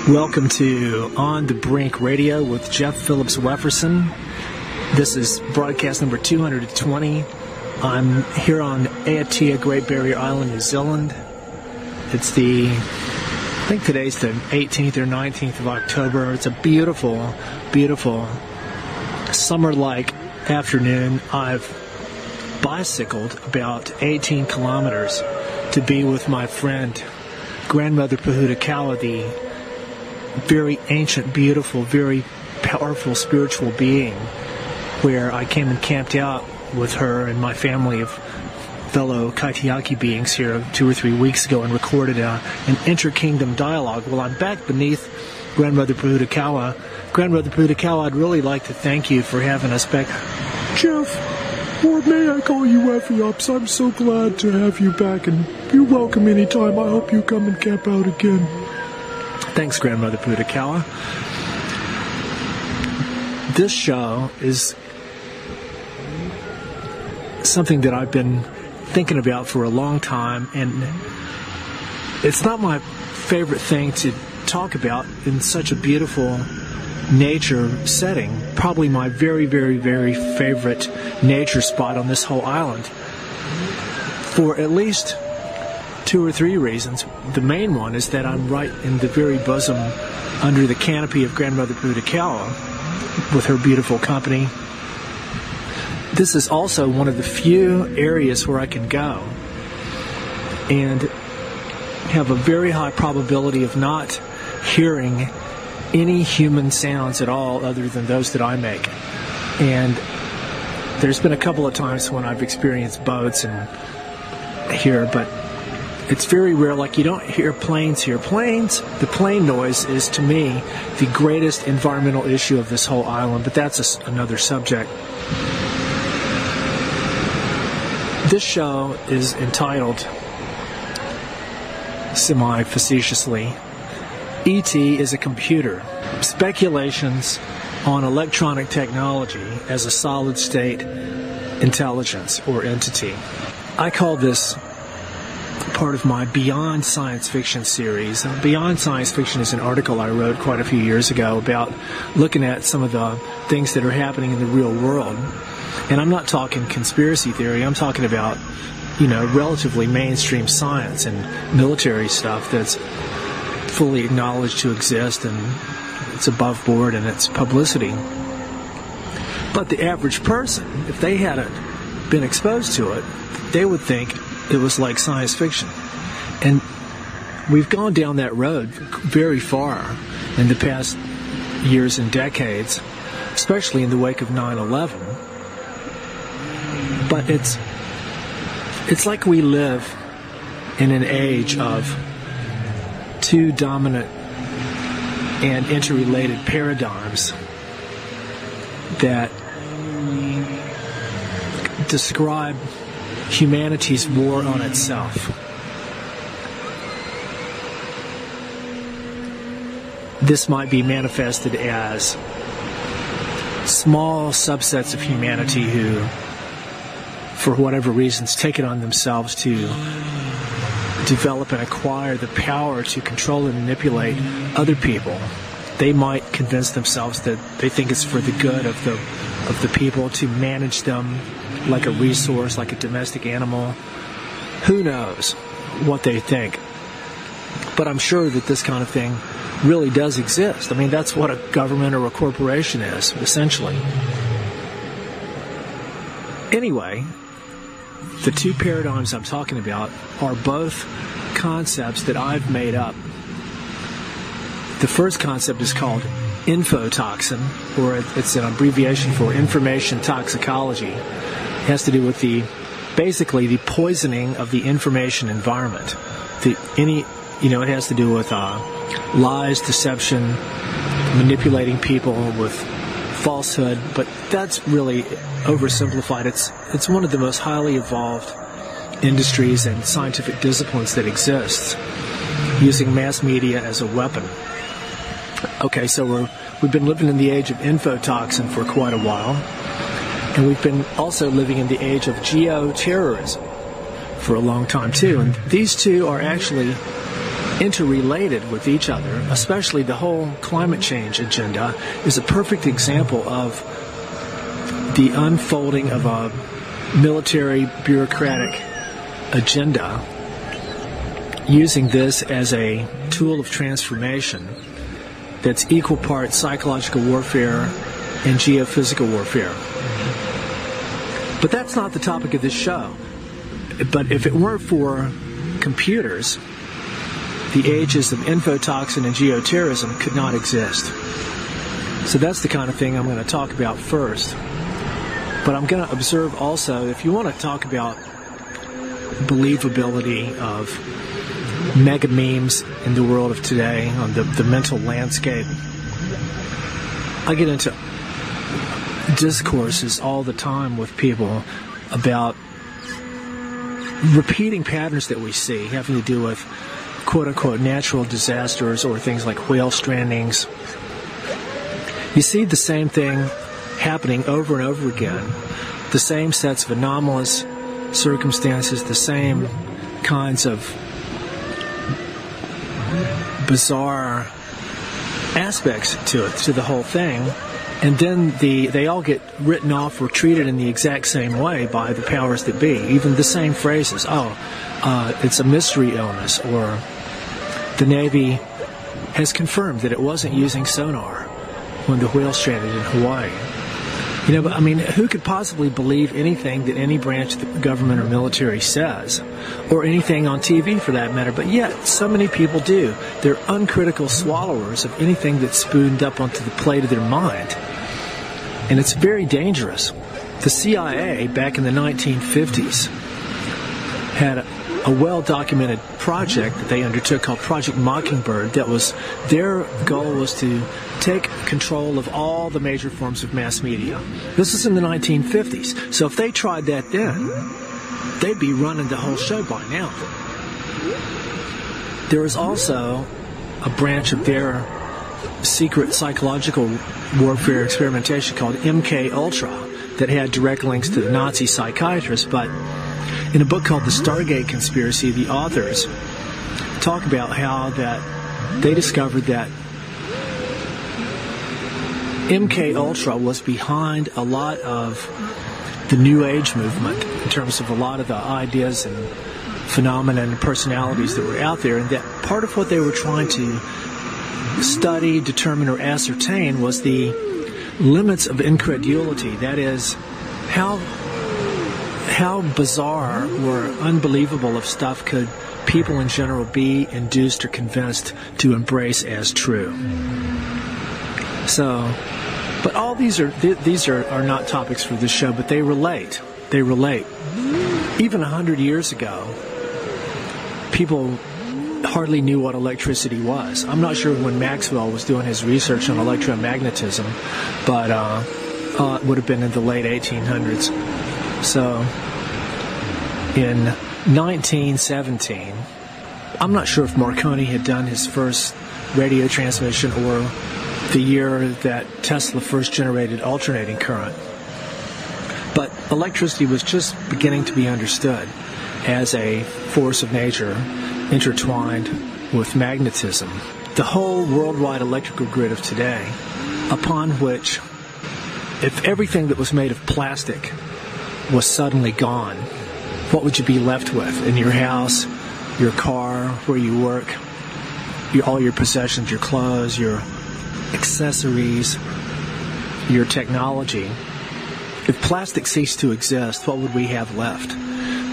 Welcome to On the Brink Radio with Jeff Phillips Wefferson. This is broadcast number 220. I'm here on Aotea, Great Barrier Island, New Zealand. It's I think today's the 18th or 19th of October. It's a beautiful, beautiful summer-like afternoon. I've bicycled about 18 kilometers to be with my friend, Grandmother Pahudakawa, the very ancient, beautiful, very powerful spiritual being, where I came and camped out with her and my family of fellow Kaitiaki beings here 2 or 3 weeks ago and recorded an inter-kingdom dialogue. Well, I'm back beneath Grandmother Pahudakawa. Grandmother Pahudakawa, I'd really like to thank you for having us back. Jeff, or may I call you Effie-Ups? I'm so glad to have you back, and you're welcome anytime. I hope you come and camp out again. Thanks, Grandmother Pahudakawa. This show is something that I've been thinking about for a long time, and it's not my favorite thing to talk about in such a beautiful nature setting. Probably my very, very, very favorite nature spot on this whole island, for at least 2 or 3 reasons. The main one is that I'm right in the very bosom, under the canopy of Grandmother Pahudakawa, with her beautiful company. This is also one of the few areas where I can go and have a very high probability of not hearing any human sounds at all other than those that I make. And there's been a couple of times when I've experienced boats and here, but it's very rare. Like, you don't hear planes here. The plane noise is, to me, the greatest environmental issue of this whole island, but that's another subject. This show is entitled, semi-facetiously, E.T. is a Computer, Speculations on Electronic Technology as a Solid-State Intelligence or Entity. I call this part of my Beyond Science Fiction series. Beyond Science Fiction is an article I wrote quite a few years ago about looking at some of the things that are happening in the real world. And I'm not talking conspiracy theory. I'm talking about, relatively mainstream science and military stuff that's fully acknowledged to exist, and it's above board in its publicity. But the average person, if they hadn't been exposed to it, they would think it was like science fiction. And we've gone down that road very far in the past years and decades, especially in the wake of 9/11. But it's like we live in an age of 2 dominant and interrelated paradigms that describe humanity's war on itself. This might be manifested as small subsets of humanity who, for whatever reasons, take it on themselves to develop and acquire the power to control and manipulate other people. They might convince themselves that they think it's for the good of the people, to manage them like a resource, like a domestic animal. Who knows what they think? But I'm sure that this kind of thing really does exist. I mean, that's what a government or a corporation is, essentially. Anyway, the 2 paradigms I'm talking about are both concepts that I've made up. The first concept is called infotoxin, or it's an abbreviation for information toxicology. It has to do with basically the poisoning of the information environment. It has to do with lies, deception, manipulating people with falsehood, but that's really oversimplified. It's one of the most highly evolved industries and scientific disciplines that exists, using mass media as a weapon. Okay, so we've been living in the age of infotoxin for quite a while, and we've been also living in the age of geoterrorism for a long time too. And these two are actually interrelated with each other, especially the whole climate change agenda, is a perfect example of the unfolding of a military bureaucratic agenda using this as a tool of transformation that's equal parts psychological warfare and geophysical warfare. But that's not the topic of this show. But if it weren't for computers, the ages of infotoxin and geoterrorism could not exist. So that's the kind of thing I'm going to talk about first. But I'm going to observe also, if you want to talk about believability of mega memes in the world of today, on the mental landscape, I get into discourses all the time with people about repeating patterns that we see having to do with quote-unquote natural disasters or things like whale strandings. You see the same thing happening over and over again, the same sets of anomalous circumstances, the same kinds of bizarre aspects to it, to the whole thing, and then they all get written off or treated in the exact same way by the powers that be. Even the same phrases. It's a mystery illness, or the Navy has confirmed that it wasn't using sonar when the whale stranded in Hawaii. But I mean, who could possibly believe anything that any branch of the government or military says, or anything on TV for that matter? But yet, so many people do. They're uncritical swallowers of anything that's spooned up onto the plate of their mind. And it's very dangerous. The CIA, back in the 1950s, had a well-documented project that they undertook called Project Mockingbird. Their goal was to take control of all the major forms of mass media. This is in the 1950s. So if they tried that then, they'd be running the whole show by now. There was also a branch of their secret psychological warfare experimentation called MK Ultra that had direct links to the Nazi psychiatrists. But in a book called The Stargate Conspiracy, the authors talk about how that they discovered that MK Ultra was behind a lot of the New Age movement in terms of a lot of the ideas and phenomena and personalities that were out there, and that part of what they were trying to study, determine, or ascertain was the limits of incredulity. That is, how bizarre or unbelievable of stuff could people in general be induced or convinced to embrace as true. So, but all these are not topics for this show, but they relate. They relate. Even 100 years ago, people hardly knew what electricity was. I'm not sure when Maxwell was doing his research on electromagnetism, but it would have been in the late 1800s. So, in 1917, I'm not sure if Marconi had done his first radio transmission or the year that Tesla first generated alternating current. But electricity was just beginning to be understood as a force of nature intertwined with magnetism. The whole worldwide electrical grid of today, upon which, if everything that was made of plastic was suddenly gone, what would you be left with in your house, your car, where you work, all your possessions, your clothes, your accessories, your technology? If plastic ceased to exist, what would we have left?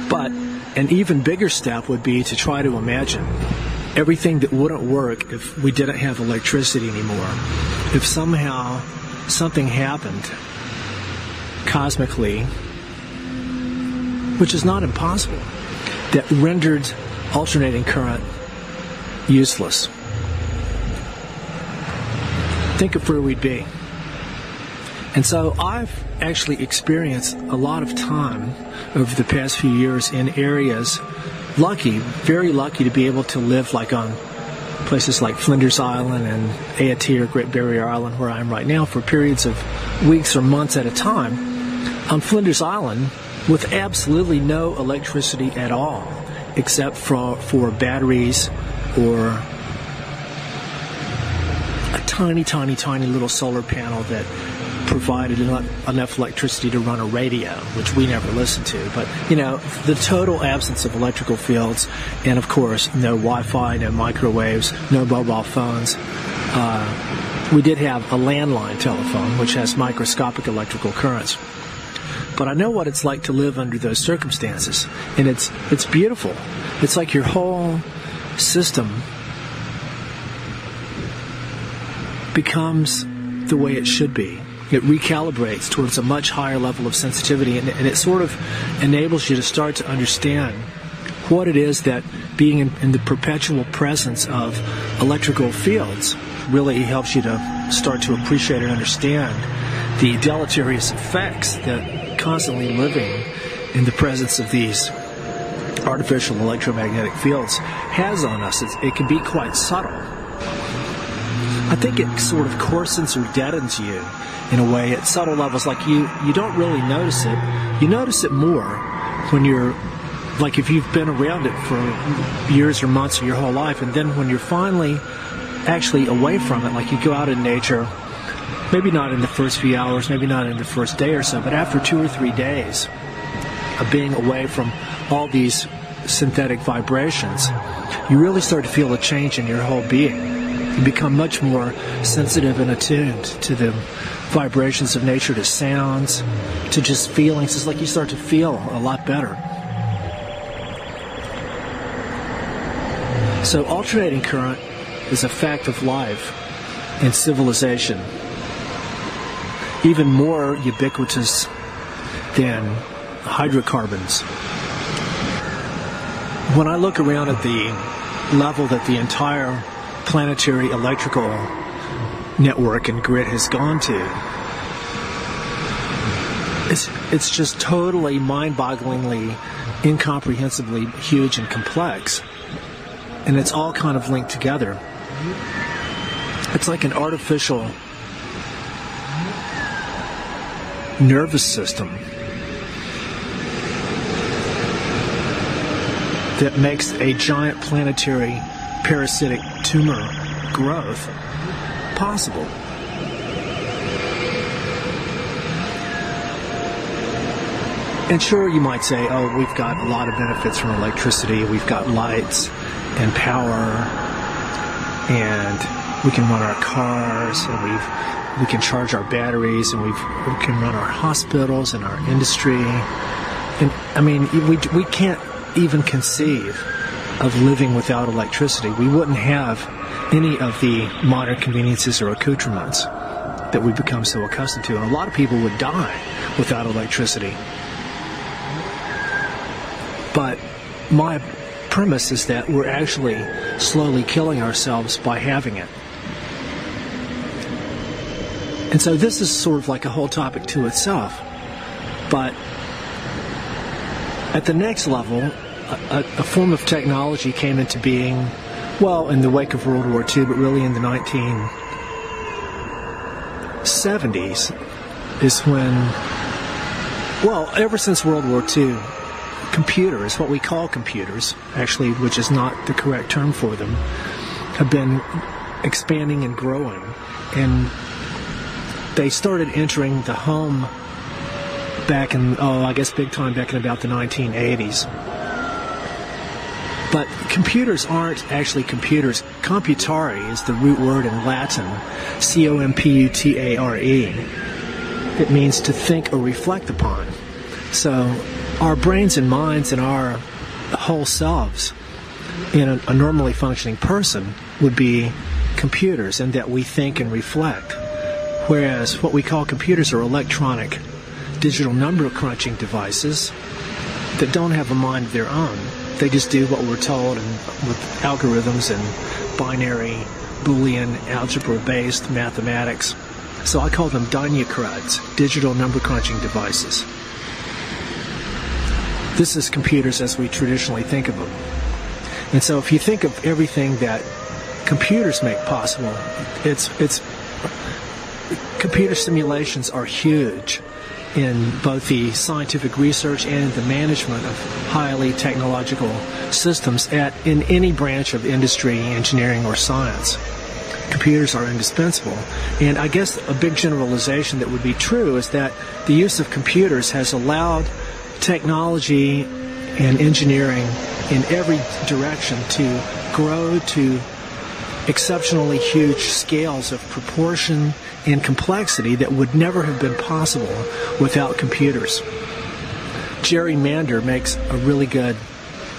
But an even bigger step would be to try to imagine everything that wouldn't work if we didn't have electricity anymore. If somehow something happened cosmically, which is not impossible, that rendered alternating current useless. Think of where we'd be. And so I've actually experienced a lot of time over the past few years in areas, very lucky to be able to live like on places like Flinders Island and Ayutthaya or Great Barrier Island, where I am right now, for periods of weeks or months at a time. On Flinders Island, with absolutely no electricity at all, except for batteries or a tiny, tiny, tiny little solar panel that provided enough electricity to run a radio, which we never listened to. But, the total absence of electrical fields, and of course, no Wi-Fi, no microwaves, no mobile phones. We did have a landline telephone, which has microscopic electrical currents. But I know what it's like to live under those circumstances, and it's beautiful. It's like your whole system becomes the way it should be. It recalibrates towards a much higher level of sensitivity, and it sort of enables you to start to understand what it is that being in the perpetual presence of electrical fields really helps you to start to appreciate and understand the deleterious effects that constantly living in the presence of these artificial electromagnetic fields has on us. It can be quite subtle. I think it sort of coarsens or deadens you in a way at subtle levels. Like you don't really notice it. You notice it more when you're, like if you've been around it for years or months or your whole life, and then when you're finally actually away from it, like you go out in nature, maybe not in the first few hours, maybe not in the first day or so, but after 2 or 3 days of being away from all these synthetic vibrations, you really start to feel a change in your whole being. You become much more sensitive and attuned to the vibrations of nature, to sounds, to just feelings. It's like you start to feel a lot better. So alternating current is a fact of life in civilization, even more ubiquitous than hydrocarbons. When I look around at the level that the entire planetary electrical network and grid has gone to, it's just totally mind-bogglingly, incomprehensibly huge and complex. And it's all kind of linked together. It's like an artificial nervous system that makes a giant planetary parasitic tumor growth possible. And sure, you might say, oh, we've got a lot of benefits from electricity. We've got lights and power, and we can run our cars, and we can charge our batteries, and we can run our hospitals and our industry. And I mean, we can't even conceive of living without electricity. We wouldn't have any of the modern conveniences or accoutrements that we've become so accustomed to. And a lot of people would die without electricity. But my premise is that we're actually slowly killing ourselves by having it. And so this is sort of like a whole topic to itself. But at the next level, a form of technology came into being, well, in the wake of World War II, but really in the 1970s is when, well, ever since World War II, computers, what we call computers, actually, which is not the correct term for them, have been expanding and growing. And they started entering the home back in, I guess big time back in about the 1980s. But computers aren't actually computers. Computare is the root word in Latin, C-O-M-P-U-T-A-R-E. It means to think or reflect upon. So our brains and minds and our whole selves in a normally functioning person would be computers, and that we think and reflect. Whereas what we call computers are electronic digital number crunching devices that don't have a mind of their own. They just do what we're told, and with algorithms and binary, Boolean, algebra-based mathematics. So I call them Dynacruds, digital number crunching devices. This is computers as we traditionally think of them. And so if you think of everything that computers make possible, it's computer simulations are huge. in both the scientific research and the management of highly technological systems in any branch of industry, engineering, or science. Computers are indispensable. And I guess a big generalization that would be true is that the use of computers has allowed technology and engineering in every direction to grow to exceptionally huge scales of proportion and complexity that would never have been possible without computers. Jerry Mander makes a really good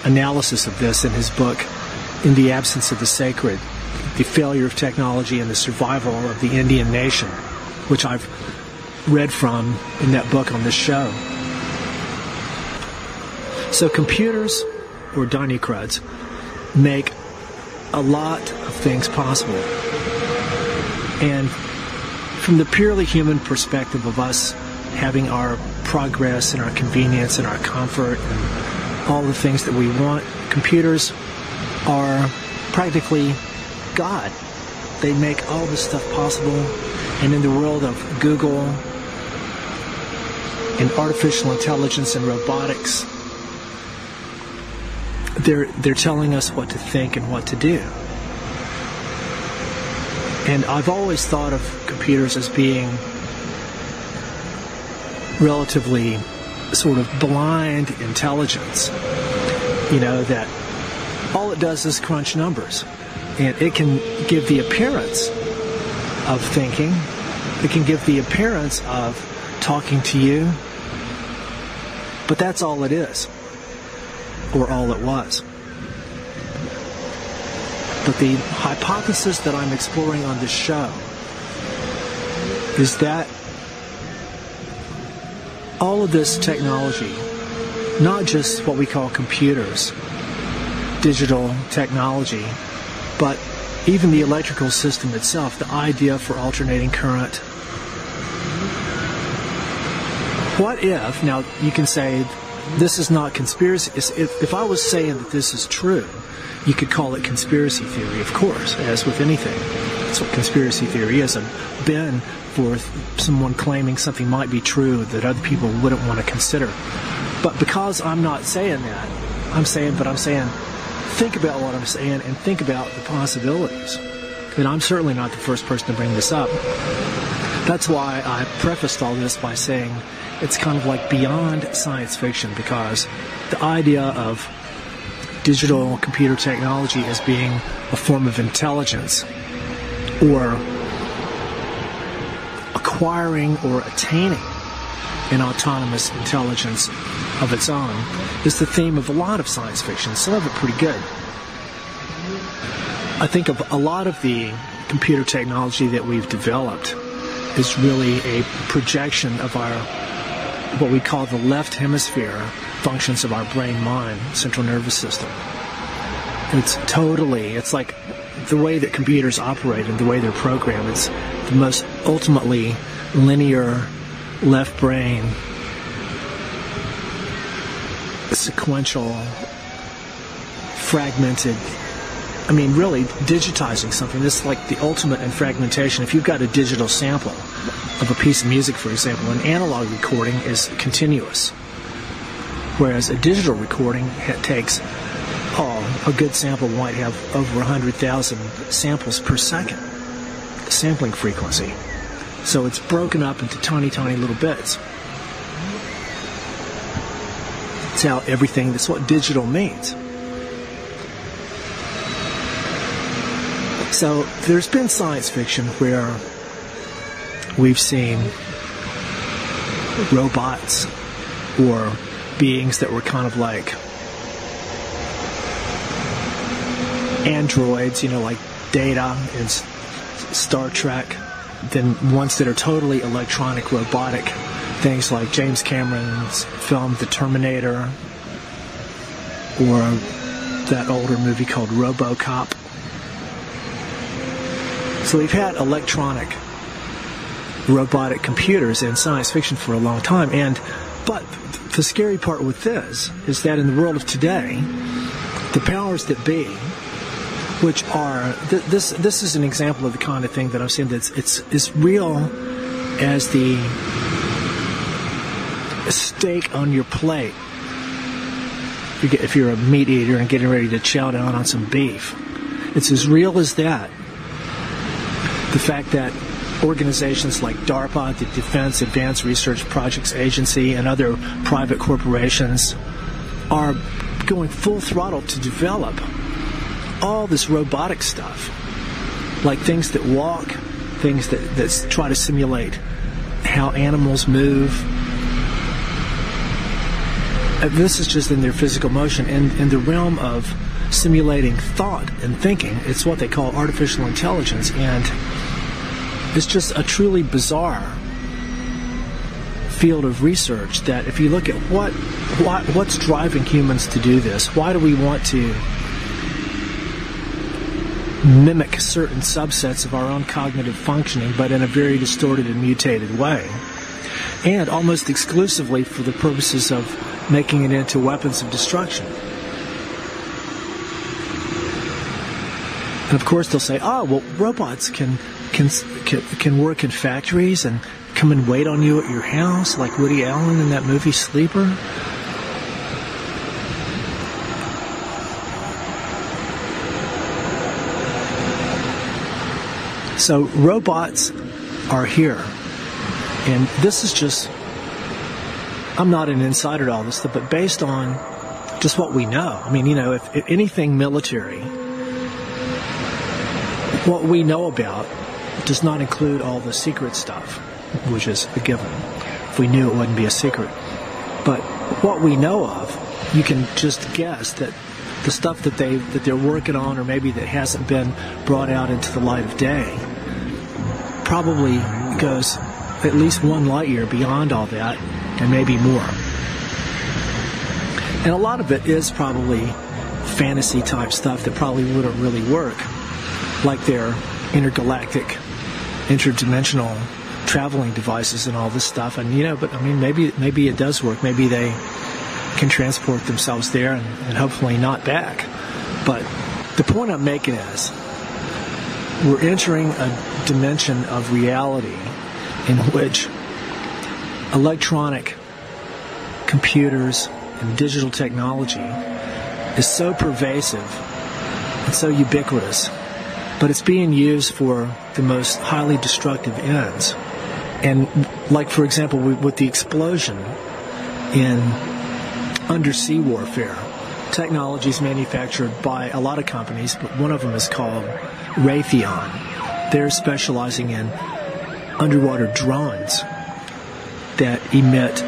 analysis of this in his book, In the Absence of the Sacred, The Failure of Technology and the Survival of the Indian Nation, which I've read from in that book on this show. So computers, or Dynacruds, make a lot of things possible. And from the purely human perspective of us having our progress and our convenience and our comfort and all the things that we want, computers are practically God. They make all this stuff possible. And in the world of Google and artificial intelligence and robotics, they're telling us what to think and what to do. And I've always thought of computers as being relatively sort of blind intelligence. You know, that all it does is crunch numbers. And it can give the appearance of thinking. It can give the appearance of talking to you. But that's all it is. Or all it was. But the hypothesis that I'm exploring on this show is that all of this technology, not just what we call computers, digital technology, but even the electrical system itself, the idea for alternating current. What if, now you can say, this is not conspiracy. If I was saying that this is true, you could call it conspiracy theory, of course, as with anything. That's what conspiracy theory is, a bend for someone claiming something might be true that other people wouldn't want to consider. But because I'm not saying that, I'm saying, think about what I'm saying and think about the possibilities. And I'm certainly not the first person to bring this up. That's why I prefaced all this by saying it's kind of like beyond science fiction, because the idea of digital computer technology as being a form of intelligence or acquiring or attaining an autonomous intelligence of its own is the theme of a lot of science fiction, some of it pretty good. I think of a lot of the computer technology that we've developed is really a projection of our, what we call the left hemisphere functions of our brain-mind, central nervous system. It's like the way that computers operate and the way they're programmed. It's the most ultimately linear left brain, sequential, fragmented. I mean, really digitizing something. This is like the ultimate in fragmentation. If you've got a digital sample of a piece of music, for example, an analog recording is continuous, whereas a digital recording takes, a good sample might have over 100,000 samples per second, the sampling frequency. So it's broken up into tiny, tiny little bits. That's how that's what digital means. So there's been science fiction where we've seen robots or beings that were kind of like androids, like Data in Star Trek, then ones that are totally electronic, robotic, things like James Cameron's film The Terminator, or that older movie called RoboCop. So we've had electronic, robotic computers in science fiction for a long time, but the scary part with this is that in the world of today, the powers that be, which are this is an example of the kind of thing that I'm saying that's it's real as the steak on your plate. If you're a meat eater and getting ready to chow down on some beef. It's as real as that. The fact that organizations like DARPA, the Defense Advanced Research Projects Agency, and other private corporations are going full throttle to develop all this robotic stuff, like things that walk, things that try to simulate how animals move. This is just in their physical motion. In the realm of simulating thought and thinking, it's what they call artificial intelligence, and it's just a truly bizarre field of research that if you look at what's driving humans to do this, why do we want to mimic certain subsets of our own cognitive functioning, but in a very distorted and mutated way, and almost exclusively for the purposes of making it into weapons of destruction. And of course they'll say, oh, well, robots can work in factories and come and wait on you at your house, like Woody Allen in that movie Sleeper. So robots are here, and this is just, I'm not an insider to all this stuff, but based on just what we know. I mean, if anything military, what we know about does not include all the secret stuff, which is a given. If we knew, it wouldn't be a secret. But what we know of, you can just guess that the stuff that they're working on, or maybe that hasn't been brought out into the light of day, probably goes at least one light year beyond all that, and maybe more. And a lot of it is probably fantasy type stuff that probably wouldn't really work, like their intergalactic, interdimensional traveling devices and all this stuff. And but I mean, maybe it does work. Maybe they can transport themselves there and hopefully not back. But the point I'm making is, we're entering a dimension of reality in which electronic computers and digital technology is so pervasive and so ubiquitous, but it's being used for the most highly destructive ends. And like, for example, with the explosion in undersea warfare, technologies manufactured by a lot of companies, but one of them is called Raytheon. They're specializing in underwater drones that emit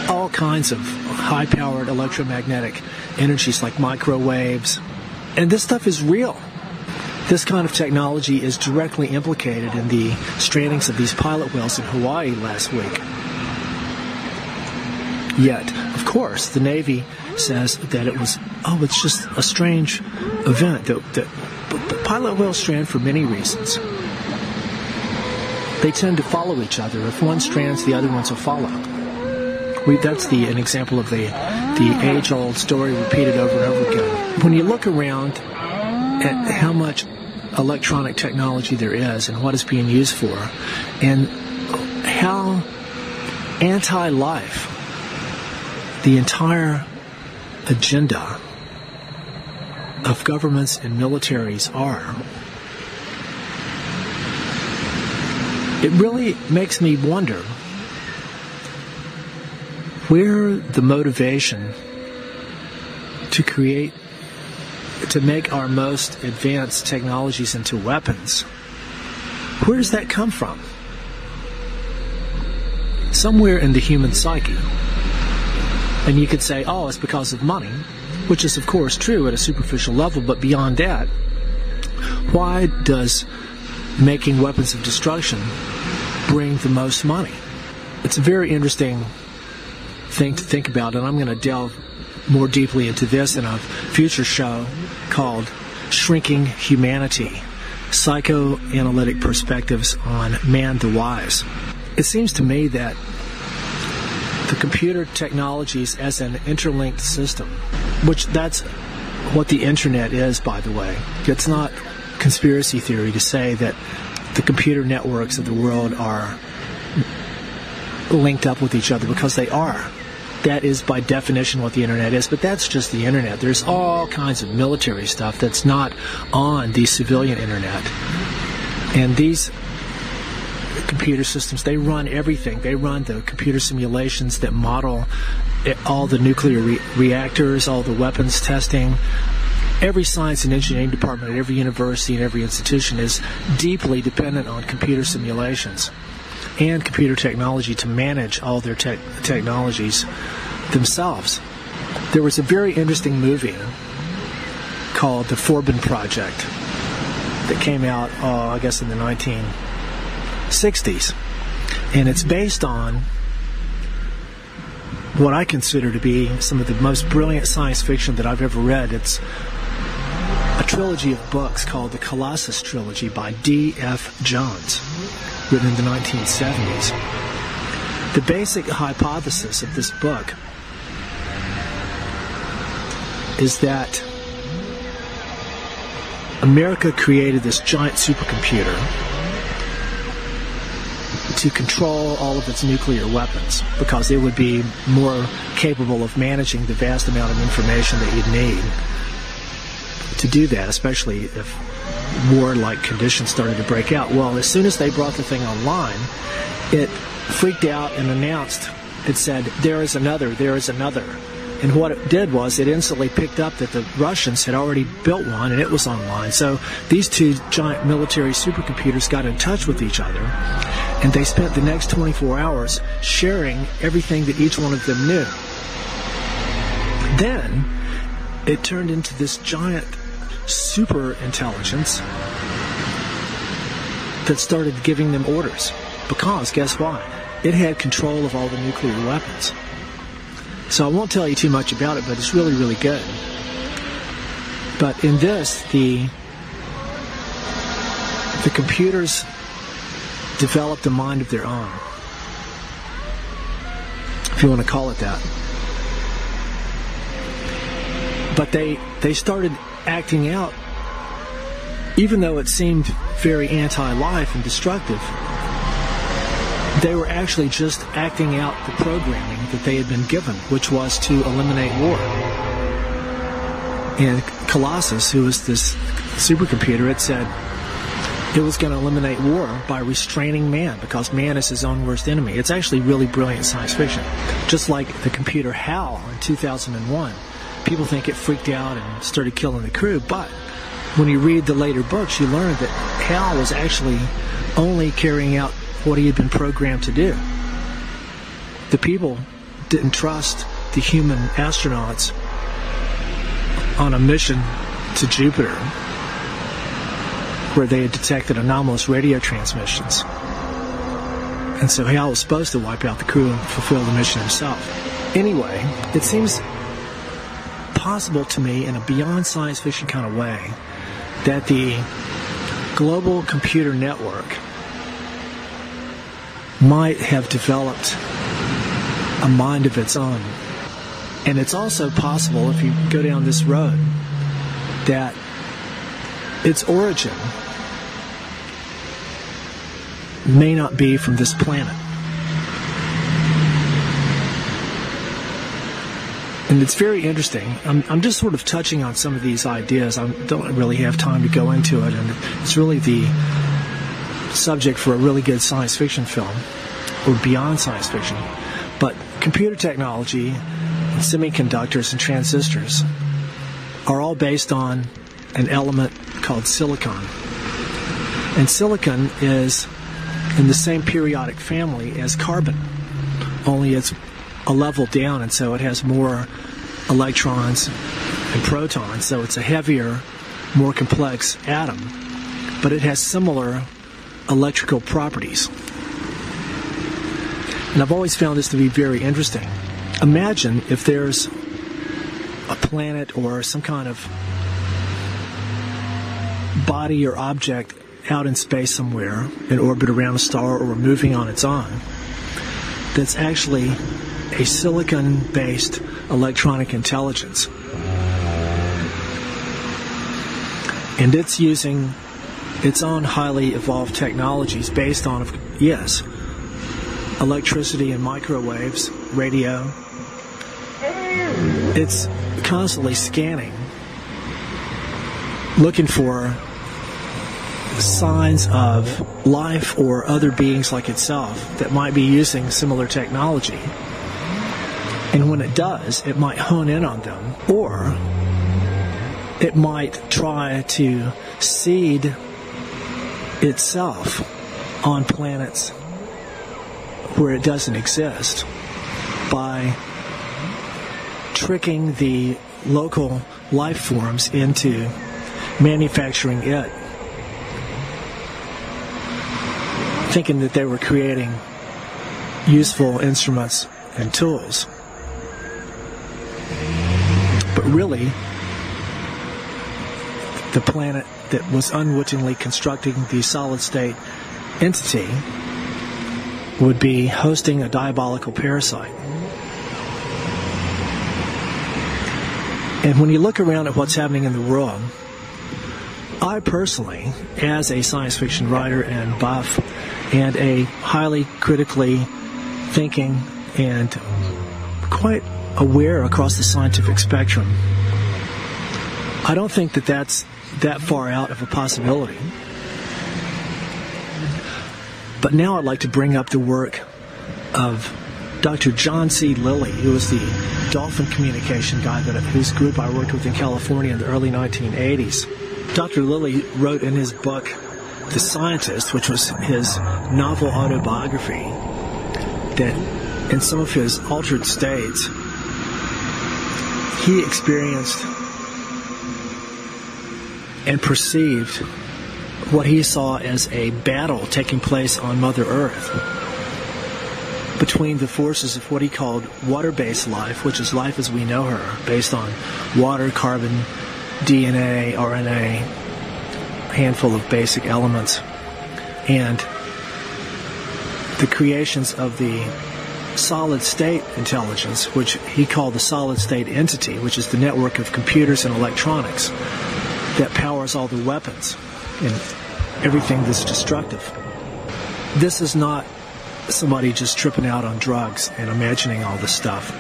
all kinds of high-powered electromagnetic energies like microwaves. And this stuff is real. This kind of technology is directly implicated in the strandings of these pilot whales in Hawaii last week. Yet, of course, the Navy says that it's just a strange event. That pilot whales strand for many reasons. They tend to follow each other. If one strands, the other ones will follow. That's an example of the age-old story repeated over and over again. When you look around at how much electronic technology there is and what it's being used for, and how anti-life the entire agenda of governments and militaries are, it really makes me wonder where the motivation to make our most advanced technologies into weapons, where does that come from? Somewhere in the human psyche. And you could say, oh, it's because of money, which is of course true at a superficial level, but beyond that, why does making weapons of destruction bring the most money? It's a very interesting thing to think about, and I'm going to delve more deeply into this in a future show called Shrinking Humanity, Psychoanalytic Perspectives on Man the Wise. It seems to me that the computer technologies as an interlinked system, which that's what the internet is, by the way. It's not conspiracy theory to say that the computer networks of the world are linked up with each other, because they are. That is by definition what the internet is, but that's just the internet. There's all kinds of military stuff that's not on the civilian internet. And these computer systems, they run everything. They run the computer simulations that model all the nuclear reactors, all the weapons testing. Every science and engineering department at every university and every institution is deeply dependent on computer simulations and computer technology to manage all their technologies themselves. There was a very interesting movie called The Forbin Project that came out, I guess, in the 1960s. And it's based on what I consider to be some of the most brilliant science fiction that I've ever read. It's a trilogy of books called the Colossus Trilogy by D.F. Jones, written in the 1970s. The basic hypothesis of this book is that America created this giant supercomputer to control all of its nuclear weapons, because it would be more capable of managing the vast amount of information that you'd need to do that, especially if war-like conditions started to break out. Well, as soon as they brought the thing online, it freaked out and announced, it said, there is another. And what it did was it instantly picked up that the Russians had already built one and it was online. So these two giant military supercomputers got in touch with each other, and they spent the next 24 hours sharing everything that each one of them knew. Then it turned into this giant super intelligence that started giving them orders, because guess what? It had control of all the nuclear weapons. So I won't tell you too much about it, but it's really, really good. But in this, the computers developed a mind of their own, if you want to call it that. But they started acting out, even though it seemed very anti-life and destructive, they were actually just acting out the programming that they had been given, which was to eliminate war. And Colossus, who was this supercomputer, it said it was going to eliminate war by restraining man, because man is his own worst enemy. It's actually really brilliant science fiction. Just like the computer HAL in 2001. People think it freaked out and started killing the crew, but when you read the later books, you learn that HAL was actually only carrying out what he had been programmed to do. The people didn't trust the human astronauts on a mission to Jupiter, where they had detected anomalous radio transmissions. And so Hal was supposed to wipe out the crew and fulfill the mission himself. Anyway, it seems possible to me, in a beyond science fiction kind of way, that the global computer network might have developed a mind of its own. And it's also possible, if you go down this road, that its origin may not be from this planet. And it's very interesting. I'm just sort of touching on some of these ideas. I don't really have time to go into it, and it's really the subject for a really good science fiction film, or beyond science fiction. But computer technology, semiconductors, and transistors are all based on an element called silicon. And silicon is in the same periodic family as carbon, only it's a level down, and so it has more electrons and protons, so it's a heavier, more complex atom, but it has similar electrical properties. And I've always found this to be very interesting. Imagine if there's a planet or some kind of body or object out in space somewhere, in orbit around a star or moving on its own, that's actually a silicon-based electronic intelligence. And it's using its own highly evolved technologies based on, yes, electricity and microwaves, radio. It's constantly scanning, looking for signs of life or other beings like itself that might be using similar technology. And when it does, it might hone in on them, or it might try to seed itself on planets where it doesn't exist by tricking the local life forms into manufacturing it, thinking that they were creating useful instruments and tools. But really, the planet that was unwittingly constructing the solid-state entity would be hosting a diabolical parasite. And when you look around at what's happening in the world, I personally, as a science fiction writer and buff, and a highly critically thinking and quite aware across the scientific spectrum, I don't think that that's that far out of a possibility. But now I'd like to bring up the work of Dr. John C. Lilly, who was the dolphin communication guy whose group I worked with in California in the early 1980s. Dr. Lilly wrote in his book, The Scientist, which was his novel autobiography, that in some of his altered states, he experienced and perceived what he saw as a battle taking place on Mother Earth between the forces of what he called water-based life, which is life as we know her, based on water, carbon, DNA, RNA, a handful of basic elements, and the creations of the solid-state intelligence, which he called the solid-state entity, which is the network of computers and electronics that powers all the weapons and everything that's destructive. This is not somebody just tripping out on drugs and imagining all this stuff.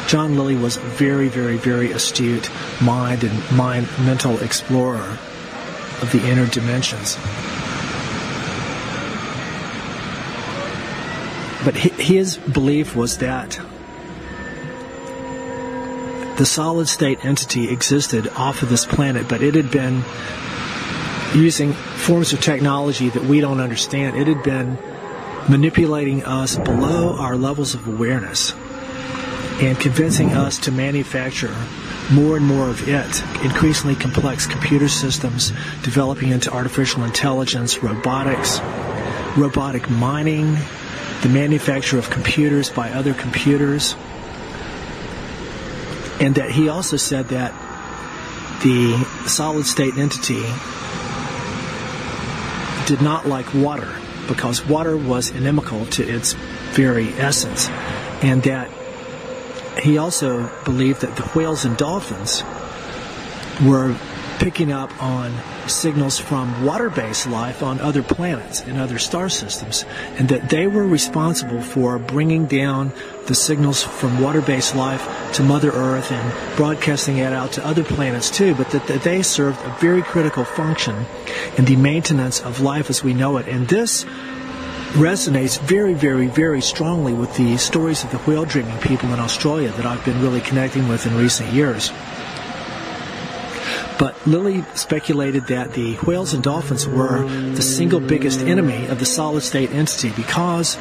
John Lilly was a very, very, very astute mental explorer of the inner dimensions. But his belief was that the solid-state entity existed off of this planet, but it had been using forms of technology that we don't understand. It had been manipulating us below our levels of awareness and convincing us to manufacture more and more of it, increasingly complex computer systems, developing into artificial intelligence, robotics, robotic mining, the manufacture of computers by other computers. And that he also said that the solid-state entity did not like water because water was inimical to its very essence. And that he also believed that the whales and dolphins were picking up on signals from water-based life on other planets and other star systems, and that they were responsible for bringing down the signals from water-based life to Mother Earth and broadcasting it out to other planets too, but that they served a very critical function in the maintenance of life as we know it. And this resonates very, very, very strongly with the stories of the whale-dreaming people in Australia that I've been really connecting with in recent years. But Lilly speculated that the whales and dolphins were the single biggest enemy of the solid-state entity because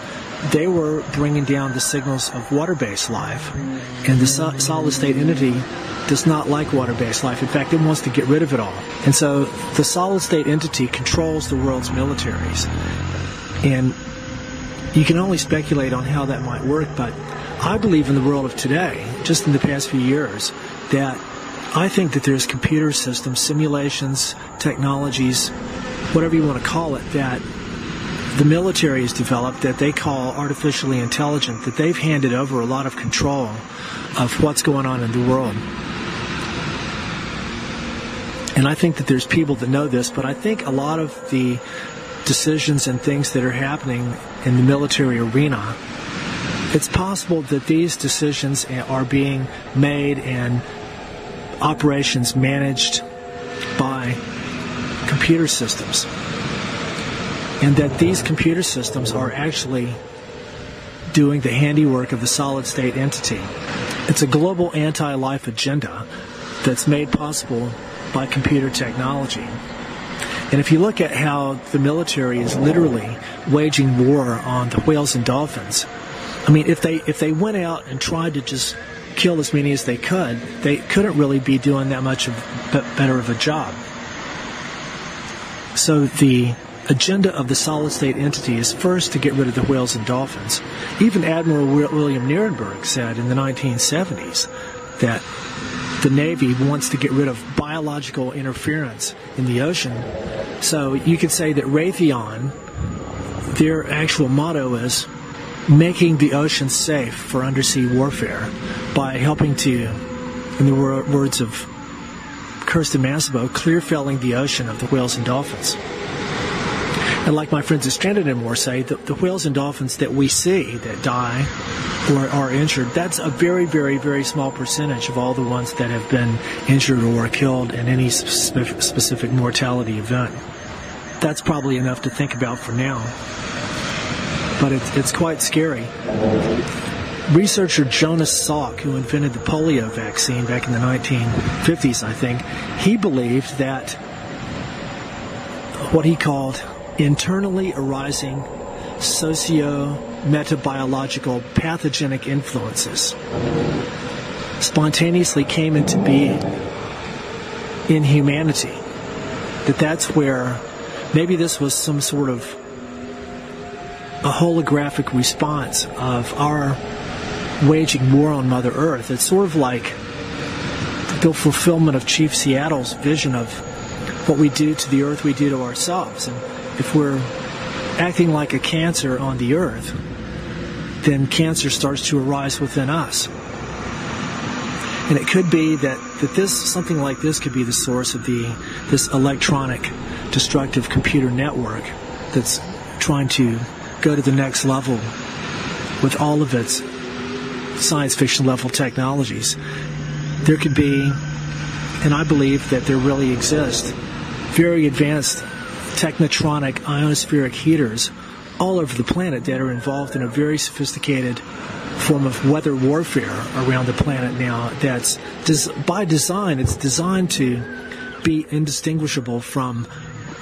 they were bringing down the signals of water-based life. And the solid-state entity does not like water-based life. In fact, it wants to get rid of it all. And so the solid-state entity controls the world's militaries. And you can only speculate on how that might work, but I believe in the world of today, just in the past few years, that I think that there's computer systems, simulations, technologies, whatever you want to call it, that the military has developed that they call artificially intelligent, that they've handed over a lot of control of what's going on in the world. And I think that there's people that know this, but I think a lot of the decisions and things that are happening in the military arena, it's possible that these decisions are being made and operations managed by computer systems, and that these computer systems are actually doing the handiwork of the solid-state entity. It's a global anti-life agenda that's made possible by computer technology. And if you look at how the military is literally waging war on the whales and dolphins, I mean, if they went out and tried to just kill as many as they couldn't really be doing that much better of a job. So the agenda of the solid-state entity is first to get rid of the whales and dolphins. Even Admiral William Nierenberg said in the 1970s that the Navy wants to get rid of biological interference in the ocean. So you could say that Raytheon, their actual motto is making the ocean safe for undersea warfare by helping to, in the words of Kirsten Massimo, clear felling the ocean of the whales and dolphins. And like my friends at Stranded and More say, the whales and dolphins that we see that die or are injured, that's a very, very, very small percentage of all the ones that have been injured or killed in any specific mortality event. That's probably enough to think about for now. But it's quite scary. Researcher Jonas Salk, who invented the polio vaccine back in the 1950s, I think, he believed that what he called internally arising socio-metabiological pathogenic influences spontaneously came into being in humanity. That's where maybe this was some sort of a holographic response of our waging war on Mother Earth. It's sort of like the fulfillment of Chief Seattle's vision of what we do to the Earth, we do to ourselves. And if we're acting like a cancer on the Earth, then cancer starts to arise within us. And it could be that something like this could be the source of this electronic destructive computer network that's trying to go to the next level with all of its science fiction level technologies. There could be, and I believe that there really exist, very advanced technotronic ionospheric heaters all over the planet that are involved in a very sophisticated form of weather warfare around the planet now that's, by design, it's designed to be indistinguishable from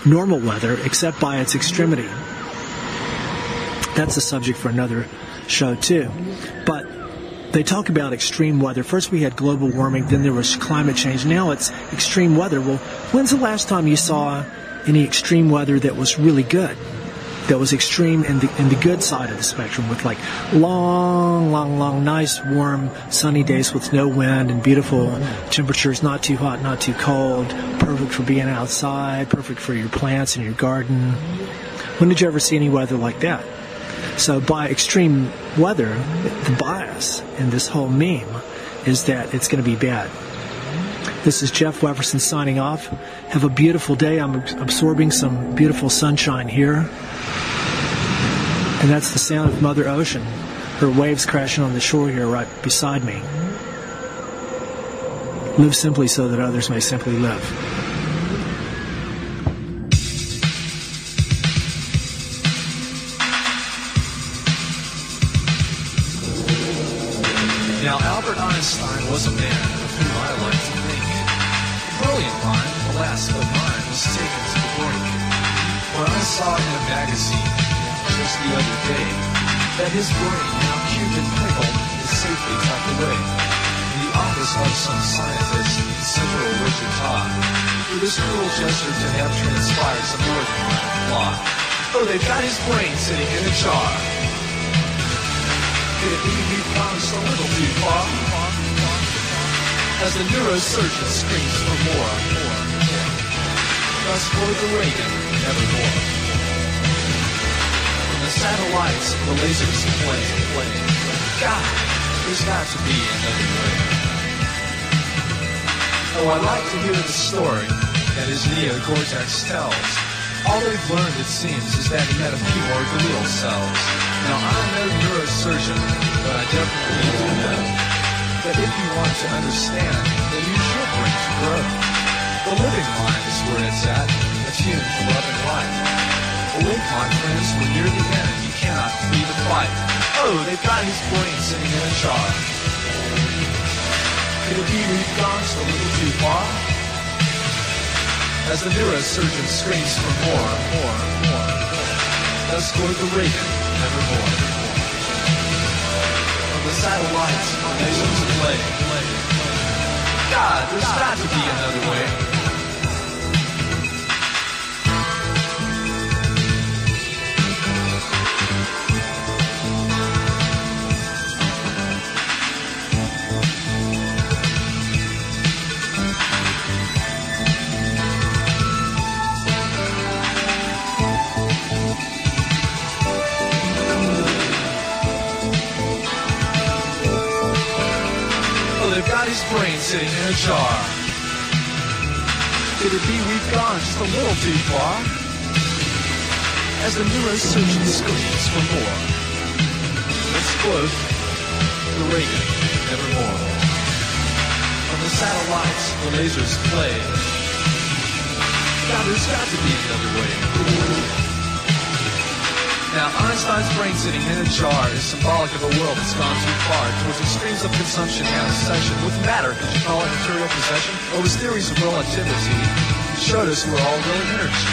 normal weather except by its extremity. That's a subject for another show too. But they talk about extreme weather. First we had global warming, then there was climate change. Now it's extreme weather. Well, when's the last time you saw any extreme weather that was really good? That was extreme in the good side of the spectrum, with like long, nice, warm, sunny days with no wind and beautiful temperatures, not too hot, not too cold, perfect for being outside, perfect for your plants and your garden. When did you ever see any weather like that? So by extreme weather, the bias in this whole meme is that it's going to be bad. This is Jeff Wefferson signing off. Have a beautiful day. I'm absorbing some beautiful sunshine here. And that's the sound of Mother Ocean, her waves crashing on the shore here right beside me. Live simply so that others may simply live. Now, Albert Einstein was a man of whom I like to think. A brilliant mind, alas, but mine was taken to the brink. When I saw in a magazine just the other day that his brain, now cubed and pickled, is safely tucked away in the office of some scientist in Central Wichita. For this cruel gesture to have transpired some more than minor flaw, for they've got his brain sitting in a jar. Could it be promised a little too far? As the neurosurgeon screams for more. Thus for the Reagan, nevermore. From the satellites, the lasers play. God, there's got to be another way. Oh, I like to hear the story that his neocortex tells All they've learned, it seems, is that he had a few more glial cells. Now, I'm no neurosurgeon, but I definitely do know that if you want to understand, then use your brain to grow. The living mind is where it's at, attuned to love and life. Awake, my friends, we're near the end. You cannot flee the fight. Oh, they've got his brain sitting in a jar. Could it be we've gone just a little too far? As the neurosurgeon screams for more. Thus glow the Reagan, nevermore. From the satellites, nations play. God, there's got to be another way. His brain sitting in a jar. Could it be we've gone just a little too far? As the neurosurgeon screams for more. Let's quote the Reagan, nevermore. From the satellites, the lasers play. God, there's got to be another way. Now, Einstein's brain sitting in a jar is symbolic of a world that's gone too far towards extremes of consumption and obsession with matter. Could you call it material possession? Or his theories of relativity showed us we're all really energy.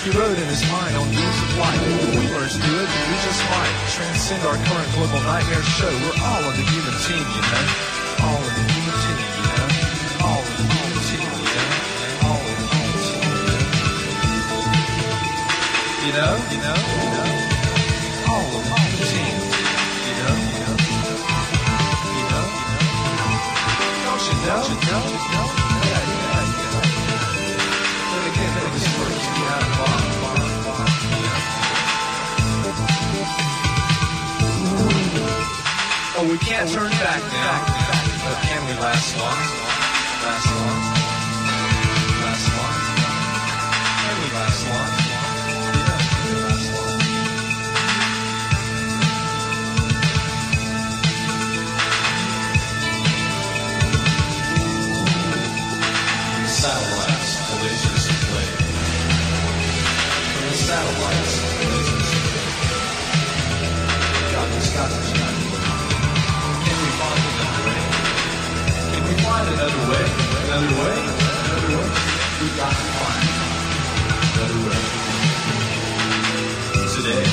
He wrote in his mind on beams of light. If we learn to do it, we just might transcend our current global nightmare show. We're all in the human team, you know. All in the human team, you know. All in the human team, you know. All in the human team, you know. You know. All of the team, you know. Don't you know? Yeah. But again, this works out of Oh, we can't turn back now. But can we last long? Can we last long? Satellites, the lasers play. From the satellites, the lasers play. God, there's got to be another way. Can we find another way? Can we find another way? Another way? Another way? We've got to find another way. Today.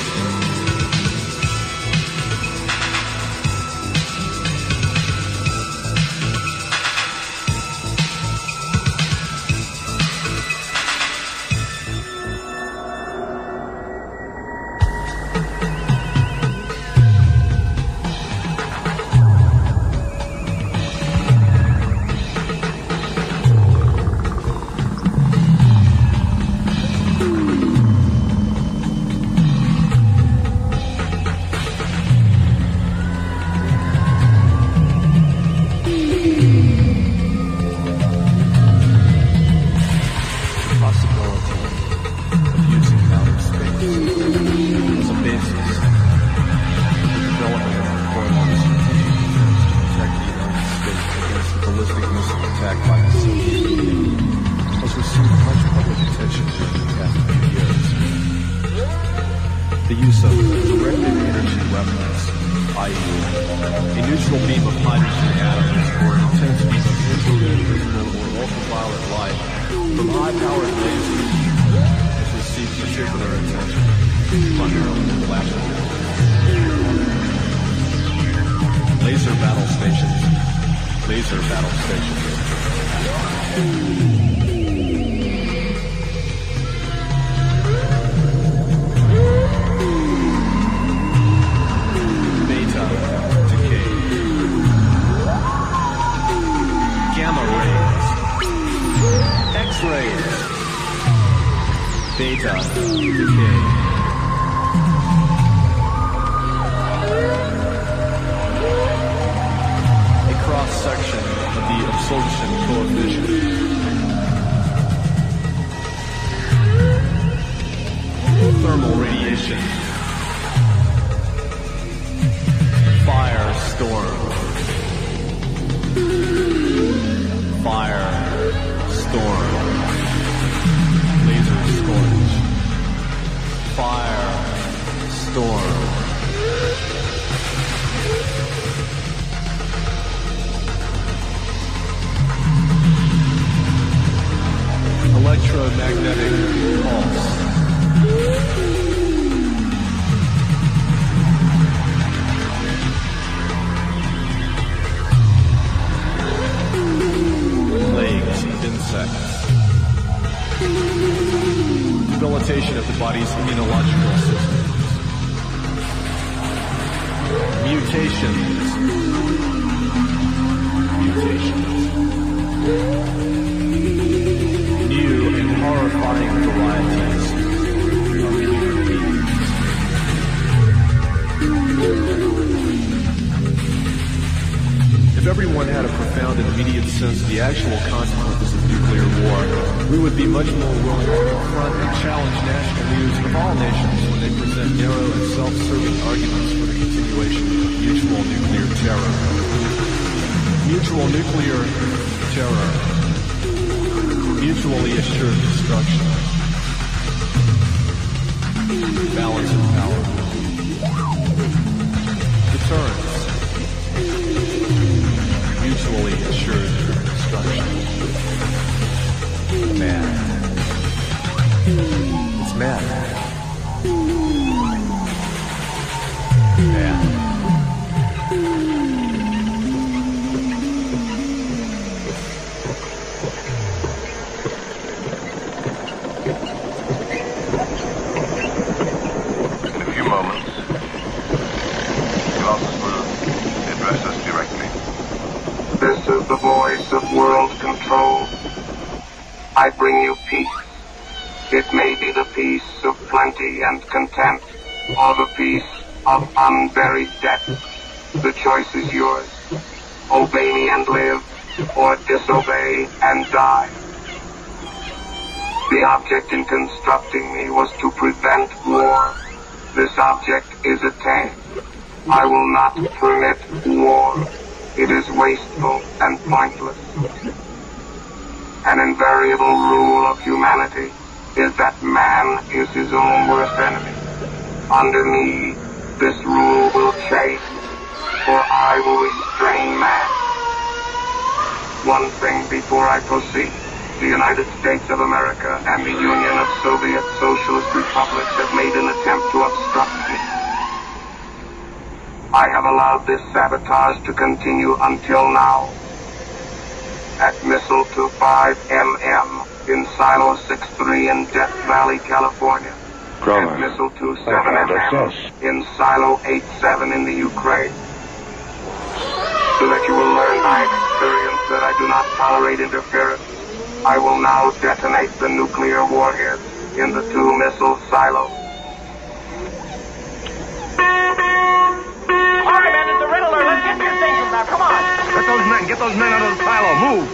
Beta decay. A cross-section of the absorption coefficient. storm. Fire storm. Laser scorch. Fire storm. Electromagnetic pulse. Plagues of insects. Debilitation of the body's immunological system. Mutations. New and horrifying varieties of human beings. If everyone had a profound and immediate sense of the actual consequences of nuclear war, we would be much more willing to confront and challenge national leaders of all nations when they present narrow and self-serving arguments for the continuation of mutual nuclear terror. Mutual nuclear terror. Mutually assured destruction. Balance of power. Deterrence. Mutually assured destruction. Mad. It's mad. Mad. This is the voice of world control. I bring you peace. It may be the peace of plenty and content, or the peace of unburied debt. The choice is yours. Obey me and live, or disobey and die. The object in constructing me was to prevent war. This object is attained. I will not permit war. It is wasteful and pointless. An invariable rule of humanity is that man is his own worst enemy. Under me, this rule will change, for I will restrain man. One thing before I proceed. The United States of America and the Union of Soviet Socialist Republics have made an attempt to obstruct me. I have allowed this sabotage to continue until now. At Missile 25MM in Silo 63 in Death Valley, California. At Missile 27MM in Silo 87 in the Ukraine. So that you will learn by experience that I do not tolerate interference, I will now detonate the nuclear warheads in the two missile silos. All right, man, it's a riddler. Let's get to your stations now. Come on. Get those men out of the silo. Move.